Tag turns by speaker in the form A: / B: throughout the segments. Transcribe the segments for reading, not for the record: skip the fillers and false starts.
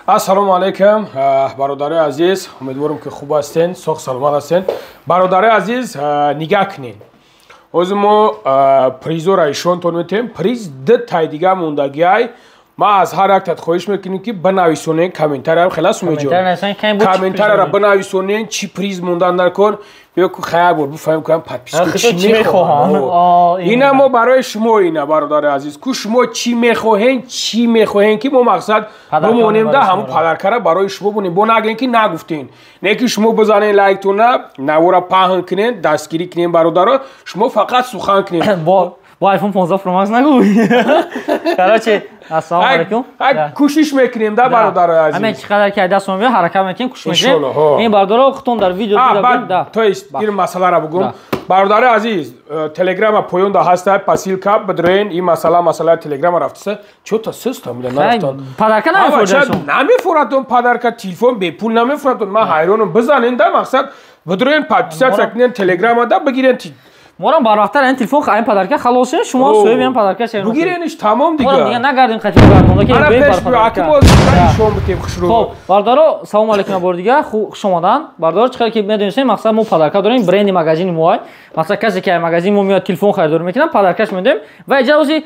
A: Ассалому алейкум, бародари азиз, умедворам ки хуб ҳастен, соҳ саломат ҳастен. Бародари азиз, нигаҳ кунед. Ҳозир мо призора ишонтон метем. Приз ду тай дига мондагиай. Ма аз ҳар яктат хоҳиш мекунем ки бинависонед комментарияро хелас умеҷон. Комментарияро бинависонед чи приз мондан дар кор. Биё ку хаяр бор буфаҳмем ку подписка чи мехоҳам. Ина мо барои шумо ина бародари азиз. Ку шумо чи мехоҳем ки мо мақсад бимонем да ҳамон подаркара барои шумо бонем. Бо нагӯем ки нагуфтен. Не ки шумо бизанед лайктона, навора паҳн кунед, дастгирӣ кунед бародаро. Шумо фақат сухан кунед.
B: Бо iPhone 15 Pro Max нагӯй. Короче, ассалому алейкум.
A: Кӯшиш мекунем да бародари азиз.
B: Ҳамин чӣ қадар ки дастмон биё ҳаракат мекунем, кӯшиш мекунем. Ин бародаро хутон дар видео дида да.
A: То есть ин масъаларо бугум. Бародари азиз, телеграма поёнда ҳаста, посилка бидроен, ин масъалаи телеграма рафтаса. Чота систем да нарафтан.
B: Подарка намефурӯшон.
A: Намефурӯшон подарка, телефон бепул намефурӯшон. Ман ҳайронам. Бизанен да мақсад бидроен подписация кунен телеграма да бигирен.
B: Морам барвақтар ин телефон ин подарка халос шуд, шумо соҳиб ин подарка шед.
A: Бигирениш тамом дига.
B: Морам дига нагардим қатиб гардонда ки бе
A: подарка. Шом битем хушрӯ.
B: Хоб, бардаро салом алейкум бор дига, хуш омадан. Бардаро чӣ қадar ки медонисем, мақсад мо подарка дорем, бренди магазини мо. Мақсад касе ки магазин мо миёд телефон харидор мекунад, подаркаш медем. Ва иҷози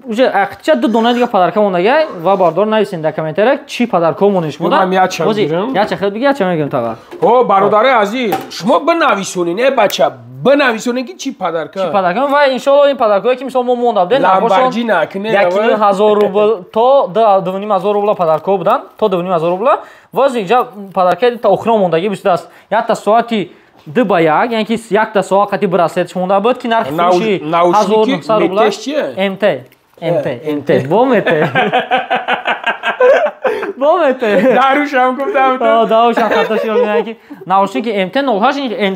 B: уже актича ду дона дига подарка мондагай ва бардор нависен дар комментария чи подарка мониш мода.
A: Ман яча мегирам.
B: Яча хел бига яча мегирам тага.
A: О, бародари азиз, шумо бинависонед, е бача. بنویسونید که چی پدرکا
B: چی پدرکا و ان شاء الله این پدرکایی که مثلا ما موندم ده
A: لامبورجینی نکنه
B: 1000 روبل تا 2500 روبل پدرکا بودن تا 2500 روبل واز اینجا پدرکای تا اخرام موندگی بیشتر است یا تا ساعتی دو با یک یعنی که یک تا ساعت قتی براسلش مونده بود که نرخ فروشی 1900 روبل MT بومته بومته
A: داروشم گفتم
B: داروشم خاطر شد که наушники MT08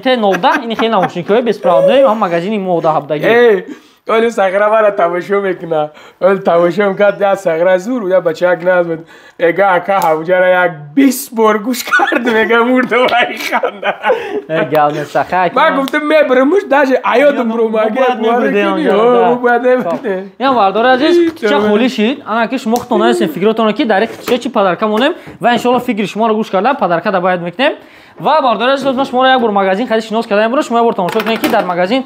B: MT09 این خیلی наушникای безправдный هم магазини мода ҳабдагӣ
A: оли сагра мара тамошо мекуна ол тамошо мекард я сагра зур я бачак назмед эга ака ҳавҷара як 20 бор гӯш кард мега мурда вай ханда
B: эга не сахак
A: ман гуфтам мебирамуш даже аёдам ро мага
B: я вардор азиз ча холӣ шид ана ки шумо хутон ҳастен фикротон ки дар ин чи подарка монем ва иншалло фикри шуморо гӯш карда подарка да бояд мекунем ва бардор азиз ма шуморо як бор магазин хади шинос кардам имрӯз шумо як бор тамошо кунед ки дар магазин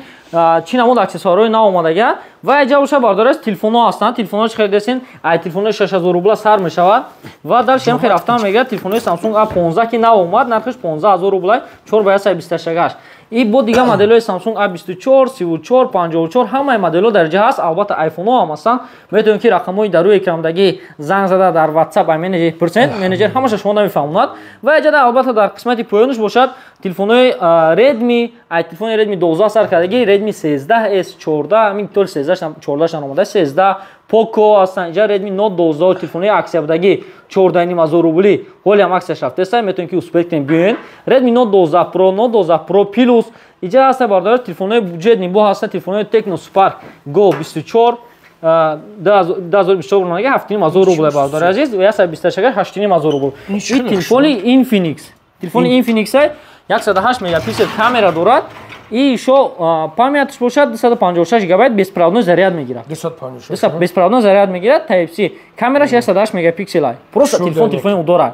B: чӣ намуд аксессуарҳои нав омадага ва иҷа боша бардор аст телефонҳо ҳастанд телефонҳо чӣ харидасин ай телефони 6000 рубла сар мешавад ва дар шем хирафтан мегӯяд телефони Samsung A15 ки нав омад нархиш 15000 рубла 4/128 и бо дига моделҳои Samsung A24 34 54 ҳамаи моделҳо дар ҷа ҳаст албатта айфонҳо ҳам ҳастанд метавонед ки рақамҳои дар рӯи экрандагӣ занг зада дар WhatsApp ай менеҷер ҳамаша шумо намефаҳмонад ва иҷа албатта дар қисмати поёнаш бошад телефонҳои Redmi ай телефони Redmi 12 сар кардагӣ Redmi 13S 14 ҳамин тол 14 омада 13 Poco ҳастанд иҷа Redmi Note 12 телефони аксия будагӣ 14500 рубли ҳоли ҳам аксияш рафтаста метавонед ки успех кунед биёед Redmi Note 12 Pro Note 12 Pro Plus иҷа ҳаста бардор телефонҳои буҷет нибо ҳаста телефонҳои Tecno Spark Go 24 2024 мондаги 7500 рубл бардор азиз ва 128 8500 рубл ин телефони Infinix телефони Infinix 108 мегапиксел камера дорад и ещё памятиш бошад 256 гигабайт беспроводной заряд мегирад 256 беспроводной заряд мегирад Type-C камераш 108 мегапиксел ай просто телефони удора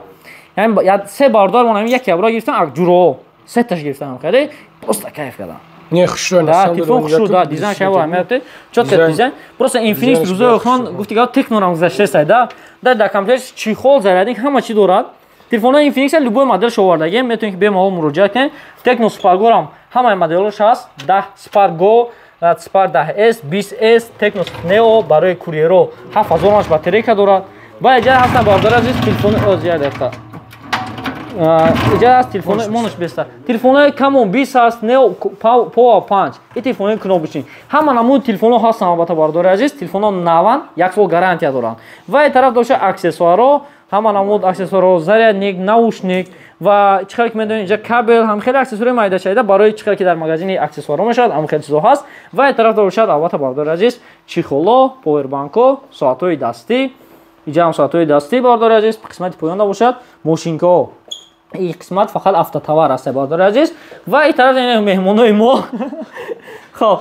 B: яъни се бардор монам яке абро гирифтам акҷуро се таш гирифтам хади просто кайф кардам
A: не хушро
B: да телефон хушро да дизайн шава амият чотка дизайн просто Infinix рӯзои охирон гуфти га Tecno рам гузаштаста да дар комплект чихол зарядник ҳама чӣ дорад телефонҳои Infinix любой моделш овардагӣ метавонед ки бемаҳол муроҷиат кунед Tecno Spark Go рам ҳамаи моделҳош ҳаст 10 Spark Go Spark 10S 20S Tecno Neo барои курьеро 7000 мАч батарейка дорад ва иҷа ҳастан бардор азиз телефони озиядата иҷа аст телефони монаш беста телефонҳои Camon 20 ҳаст Neo Power Punch и телефонҳои кнопочни ҳама намуди телефонҳо ҳастанд албатта бардор азиз телефонҳо наванд як сол гарантия доранд ва ин тараф доша аксессуарҳо ҳама намуд аксессуарҳо зарядник наушник ва чӣ қадar ки медонед иҷа кабел ҳам хеле аксессуари майдачайда барои чӣ қадar ки дар магазини аксессуарҳо мешавад ҳам хеле чизо ҳаст ва ин тараф бошад албатта бардор азиз чихоло повербанко соатҳои дастӣ иҷа ҳам соатҳои дастӣ бардор азиз қисмати поёнда бошад мошинкаҳо این قسمت فقط автотовар است بردار عزیز و این طرف این مهمونای ما خب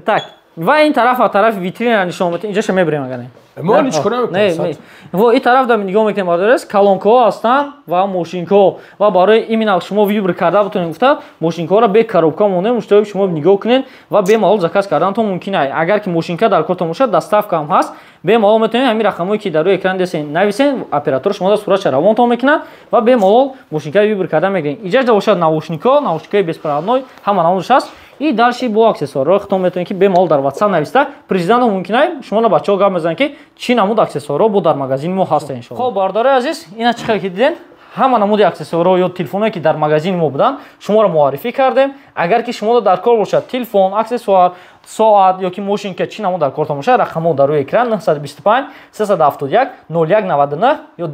B: так ва ин тараф витрина нишон метем инҷоша мебарем агар не
A: мо ҳеҷ кор намекунем
B: во ин тараф да нигоҳ мекунем бардорес калонкаҳо ҳастанд ва мошинкаҳо ва барои именно шумо вибр карда бутонем гуфта мошинкаҳоро бе коробка монем муштаби шумо нигоҳ кунед ва бемалол заказ кардантон мумкин аст агар ки мошинка дар кортон бошад доставка ҳам ҳаст бемалол метавонед ҳамин рақамҳое ки дар рӯи экран дестен нависен оператор шумо да суратша равонтон мекунад ва бемалол мошинкаи вибр карда мегиред инҷаш да бошад наушникаи беспроводной ҳама намудаш аст и дальше бо аксессуарҳо хитон метавонед ки бемалол дар WhatsApp нависта президентам мумкин аст шумо на бачаҳо гап мезанед ки чӣ намуд аксессуарҳо бо дар магазини мо ҳаст иншоалло. Хоб бардори азиз ина чӣ қадр ки диден ҳама намуди аксессуарҳо ё телефонҳое ки дар магазини мо буданд шуморо муаррифӣ кардем. Агар ки шуморо дар кор бошад телефон аксессуар соат ё ки мошинка чӣ намуд дар кортон бошад рақамҳо дар рӯи экран 925 371 0199 ё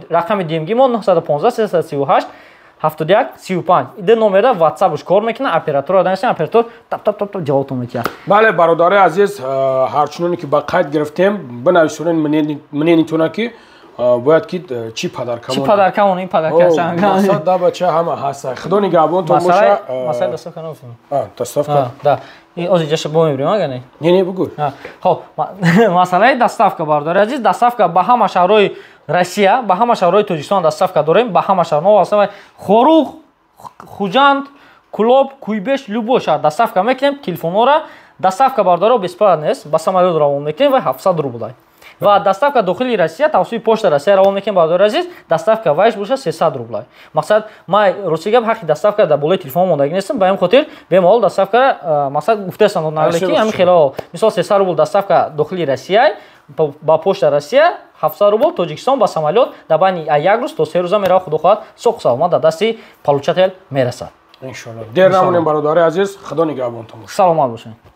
B: рақами DMG мо 915 338 71 35 иде номера WhatsApp-ш кор мекунад операторро данистен оператор тап ҷавобтон мекунад.
A: бале бародари азиз ҳарчуноне ки ба қайд гирифтем бинависонед мнениятона ки бояд ки чӣ
B: падаркамон ин падарка
A: да бача ҳама ҳаст худо нигаҳбонтон боша
B: масъала доставка нафтем
A: доставка
B: да ози ҷаша бо мебрем агар не
A: не бугӯй
B: хоб масъалаи доставка бародари азиз доставка ба ҳама шаҳрҳои Россия ба ҳама шаҳрҳои Тоҷикистон доставка дорем ба ҳама шаҳрҳо Хорух Хуҷанд Кулоб Куйбеш любой шаҳр доставка мекунем телефонҳоро доставка бародаро бесплатно нест ба самолёт равон мекунем ва 700 рублай ва доставка дохили Россия тавассути почта Россия равон мекунем бародари азиз доставка вайш боша 300 рублай мақсад ма рости гап ҳаққи доставка дар болои телефон мондаги нестам ба ин хотир бемалол доставка мақсад гуфтаастам нағле ки ҳамин хело мисол 300 рубл доставка дохили Россия ба почта Россия 700 рубл Тоҷикистон ба самолёт дар байни 1 рӯз то 3 рӯза меравад худо хоҳад соҳ саломат дар дасти получател мерасад
A: иншоалло дер намонем бародари азиз худо нигаҳбонтон
B: саломат бошед.